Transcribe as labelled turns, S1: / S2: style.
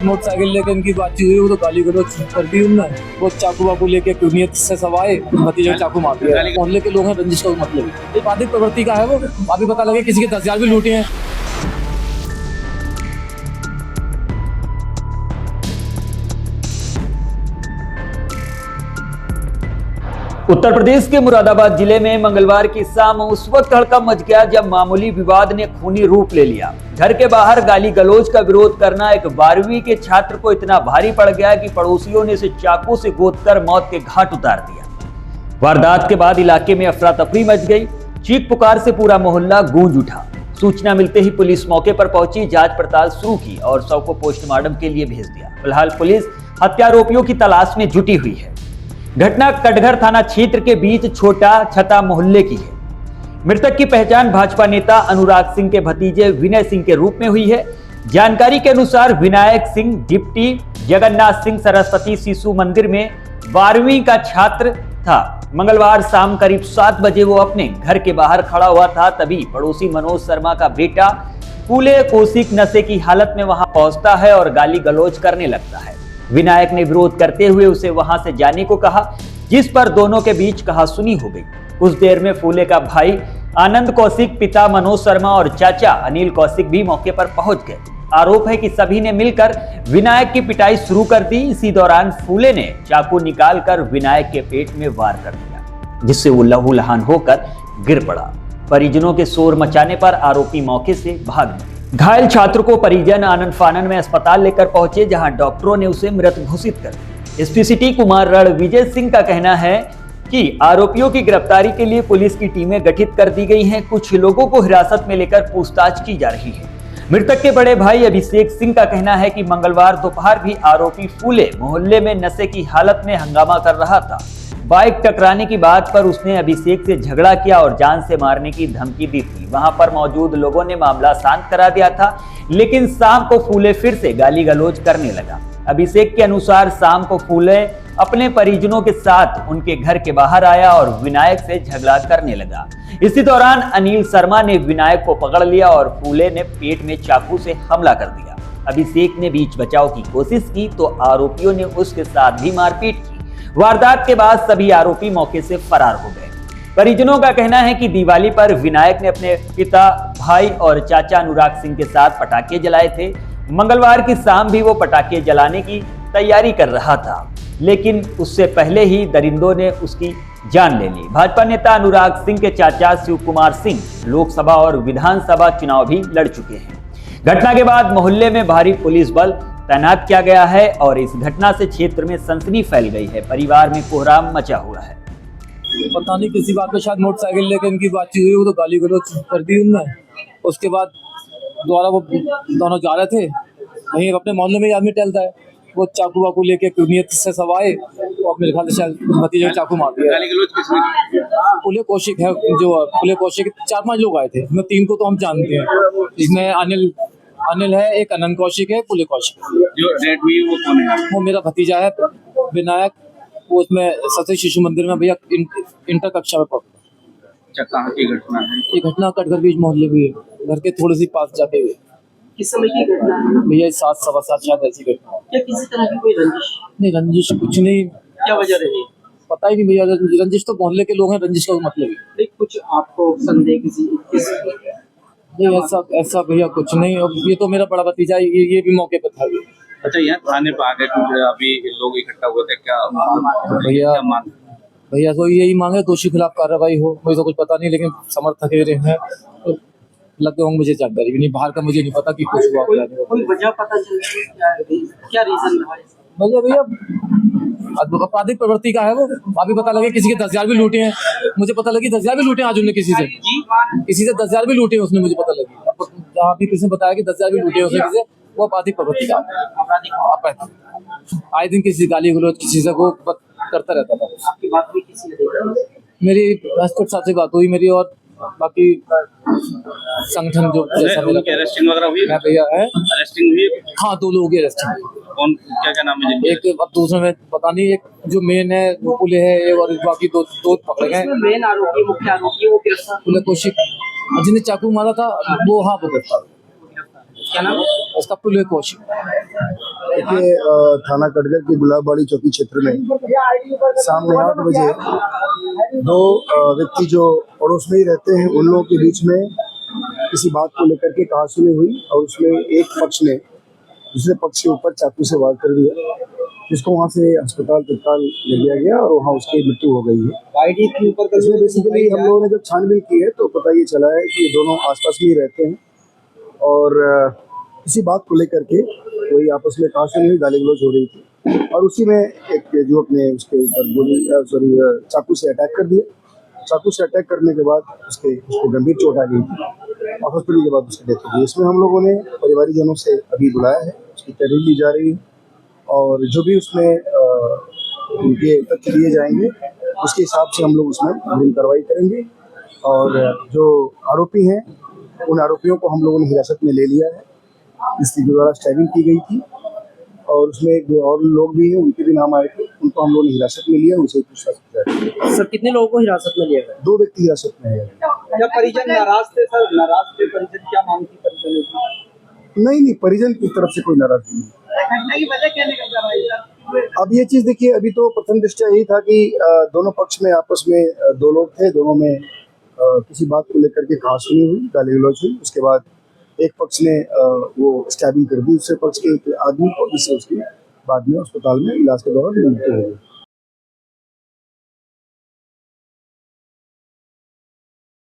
S1: Motorcycle लेके इनकी बातचीत हुई, वो तो गाली गलौज कर दी उनने। वो चाकू वाकू लेके क्यूनियत से सब आए, भतीजे को चाकू मार दिया। मोहल्ले के लोग हैं, रंजिश का मतलब ये आपराधिक प्रवृत्ति का है। वो अभी पता लगे किसी के 10,000 भी लूटे हैं।
S2: उत्तर प्रदेश के मुरादाबाद जिले में मंगलवार की शाम उस वक्त हड़कंप मच गया जब मामूली विवाद ने खूनी रूप ले लिया। घर के बाहर गाली गलौज का विरोध करना एक 12वीं के छात्र को इतना भारी पड़ गया कि पड़ोसियों ने इसे चाकू से गोदकर मौत के घाट उतार दिया। वारदात के बाद इलाके में अफरा तफरी मच गई। चीख पुकार से पूरा मोहल्ला गूंज उठा। सूचना मिलते ही पुलिस मौके पर पहुंची, जांच पड़ताल शुरू की और शव को पोस्टमार्टम के लिए भेज दिया। फिलहाल पुलिस हत्यारोपियों की तलाश में जुटी हुई है। घटना कटघर थाना क्षेत्र के बीच छोटा छता मोहल्ले की है। मृतक की पहचान भाजपा नेता अनुराग सिंह के भतीजे विनय सिंह के रूप में हुई है। जानकारी के अनुसार विनायक सिंह डिप्टी जगन्नाथ सिंह सरस्वती शिशु मंदिर में 12वीं का छात्र था। मंगलवार शाम करीब 7 बजे वो अपने घर के बाहर खड़ा हुआ था, तभी पड़ोसी मनोज शर्मा का बेटा फूले कौशिक नशे की हालत में वहां पहुंचता है और गाली गलौज करने लगता है। विनायक ने विरोध करते हुए उसे वहां से जाने को कहा, जिस पर दोनों के बीच कहासुनी हो गई। कुछ देर में फूले का भाई आनंद कौशिक, पिता मनोज शर्मा और चाचा अनिल कौशिक भी मौके पर पहुंच गए। आरोप है कि सभी ने मिलकर विनायक की पिटाई शुरू कर दी। इसी दौरान फूले ने चाकू निकालकर विनायक के पेट में वार कर दिया, जिससे वो लहूलुहान होकर गिर पड़ा। परिजनों के शोर मचाने पर आरोपी मौके से भाग गए। घायल छात्र को परिजन आनंद फानन में अस्पताल लेकर पहुंचे, जहां डॉक्टरों ने उसे मृत घोषित कर दिया। एसपी सिटी कुमार रणविजय सिंह का कहना है कि आरोपियों की गिरफ्तारी के लिए पुलिस की टीमें गठित कर दी गई हैं। कुछ लोगों को हिरासत में लेकर पूछताछ की जा रही है। मृतक के बड़े भाई अभिषेक सिंह का कहना है कि मंगलवार दोपहर भी आरोपी फूले मोहल्ले में नशे की हालत में हंगामा कर रहा था। बाइक टकराने की बात पर उसने अभिषेक से झगड़ा किया और जान से मारने की धमकी दी थी। वहां पर मौजूद लोगों ने मामला शांत करा दिया था, लेकिन शाम को फूले फिर से गाली गलौज करने लगा। अभिषेक के अनुसार शाम को फूले अपने परिजनों के साथ उनके घर के बाहर आया और विनायक से झगड़ा करने लगा। इसी दौरान अनिल शर्मा ने विनायक को पकड़ लिया और फूले ने पेट में चाकू से हमला कर दिया। अभिषेक ने बीच बचाव की कोशिश की तो आरोपियों ने उसके साथ भी मारपीट की। वारदात के बाद सभी आरोपी मौके से फरार हो गए। परिजनों का कहना है कि दिवाली पर विनायक ने अपने पिता, भाई और चाचा अनुराग सिंह के साथ पटाखे जलाए थे। मंगलवार की शाम भी वो पटाखे जलाने की तैयारी कर रहा था, लेकिन उससे पहले ही दरिंदों ने उसकी जान ले ली। भाजपा नेता अनुराग सिंह के चाचा शिव कुमार सिंह लोकसभा और विधानसभा चुनाव भी लड़ चुके हैं। घटना के बाद मोहल्ले में भारी पुलिस बल तैनात किया गया है और इस घटना से क्षेत्र में सनसनी फैल गई है। परिवार में कोहराम मचा हुआ है।
S1: पता नहीं किसी बात पे शायद मोटरसाइकिल लेके इनकी बातचीत हुई, वो तो गाली गलौज कर दी उनने। उसके बाद दोबारा वो दोनों जा रहे थे, वहीं अपने मोहल्ले में आदमी टहलता है, वो चाकू वाकू लेके क्यूनियत से सब आए और मेरे ख्याल से शायद भतीजे को चाकू मार दिया।
S3: गाली गलौज किसने की?
S1: फूले कौशिक है, जो फूले कौशिक 4-5 लोग आए थे, इसमें 3 को तो हम जानते हैं। इसमें अनिल है, एक अनंत कौशिक है, फूले कौशिक।
S3: जो डेट हुई वो कौन है?
S1: वो मेरा भतीजा है विनायक। वो उसमें सरस्वती शिशु मंदिर में भैया इंटर कक्षा में पढ़ता।
S3: अच्छा, कहाँ की घटना है?
S1: ये घटना कटघर बीच मोहल्ले में है, घर के थोड़े सी पास जाते हुए।
S4: किस समय की घटना है
S1: भैया 7-7:15 शायद ऐसी घटना।
S4: क्या किसी तरह की कोई रंजिश?
S1: नहीं, रंजिश कुछ नहीं,
S4: क्या वजह रही?
S1: पता ही नहीं भैया। रंजिश तो मोहल्ले के लोग हैं, रंजिश का मतलब है।
S4: कुछ आपको संदेह किसी
S1: नहीं, ऐसा भैया कुछ नहीं। अब ये तो मेरा बड़ा भतीजा है, ये भी मौके पर था।
S3: अच्छा, यहाँ थाने पर आ गए कुछ अभी लोग इकट्ठा हुए थे, क्या
S1: भैया तो यही मांगे दोषी खिलाफ कार्रवाई हो। मुझे तो कुछ पता नहीं, लेकिन समर्थक हैं तो लगते होंगे, मुझे जानकारी भी नहीं, बाहर का मुझे नहीं पता कि कुछ हुआ क्या नहीं।
S4: कोई वजह पता चल रही है? क्या रीजन रहा?
S1: भैया आपराधिक प्रवृत्ति का है। वो अभी पता लगे किसी के 10,000 भी लूटे हैं। मुझे पता लगी 10,000 भी लूटे आज उन्होंने, किसी से 10,000 भी लूटे उसने, मुझे पता लगी। जहाँ भी किसी ने बताया कि 10,000 भी लूटे उसने किसी, वो आपराधिक प्रवृत्ति का आए दिन किसी गाली गलौज किसी से वो करता रहता था।
S4: आपकी बात हुई किसी से?
S1: मेरी एसपी साहब से बात हुई मेरी, और बाकी संगठन जो
S3: अरेस्टिंग वगैरह हुई
S1: है भैया है।
S3: अरेस्टिंग हुई?
S1: हाँ, 2 लोगों की अरेस्टिंग।
S3: कौन, क्या नाम है?
S1: एक अब दूसरे में पता नहीं, एक जो मेन है वो पुले है और बाकी दो पकड़े गए।
S4: मेन आरोपी, मुख्य आरोपी वो गिरफ्तार?
S1: पुले कौशिक, जिन्हें चाकू मारा था वो, हाँ वो गिरफ्तार।
S4: क्या नाम?
S1: उसका पुले कौशिक।
S5: देखिए थाना कटघर के गुलाबबाड़ी चौकी क्षेत्र में शाम में 8 बजे दो व्यक्ति जो पड़ोस में ही रहते हैं उन लोगों के बीच में किसी बात को लेकर के कहासुनी हुई और उसमें एक पक्ष ने दूसरे पक्ष के ऊपर चाकू से वार कर दिया, जिसको वहां से अस्पताल तत्काल ले लिया गया और वहां उसकी मृत्यु हो गई है। इसमें बेसिकली हम लोगों ने जब छानबीन की है तो पता ये चला है कि ये दोनों आसपास में ही रहते हैं और किसी बात को लेकर के कोई आपस में कहासुनी हुई, गाली गलौज हो रही थी और उसी में एक जो अपने उसके ऊपर चाकू से अटैक कर दिया। चाकू से अटैक करने के बाद उसको गंभीर चोट आ गई थी और हॉस्पिटल के बाद उसकी डेथ हो गई। इसमें हम लोगों ने परिवारजनों से अभी बुलाया है, उसकी तहरीर ली जा रही है और जो भी उसमें उनके तथ्य दिए जाएंगे उसके हिसाब से हम लोग उसमें अग्रिम कार्रवाई करेंगे और जो आरोपी हैं उन आरोपियों को हम लोगों ने हिरासत में ले लिया है, जिसके द्वारा स्टैबिंग की गई थी और उसमें जो और लोग भी हैं उनके भी नाम आए थे, उनको हम लोगों ने हिरासत में लिया, उनसे पूछताछ की।
S4: सर कितने लोगों को हिरासत में लिया गया?
S5: 2 व्यक्ति हिरासत में है।
S4: जब परिजन नाराज थे सर, नाराज थे परिजन, क्या मांग थी परिजनों की?
S5: नहीं, परिजन की तरफ से कोई नाराजगी नहीं।
S4: घटना की वजह क्या निकल कर रही है?
S5: अब ये चीज देखिए, अभी तो प्रथम दृष्टया यही था कि दोनों पक्ष में आपस में 2 लोग थे, दोनों में किसी बात को लेकर के कहासुनी हुई, गाली गलौज हुई। उसके बाद एक पक्ष ने वो स्टैबिंग कर दी दूसरे पक्ष के एक आदमी को, जिससे उसकी बाद में अस्पताल में इलाज के दौरान मृत्यु हो गई।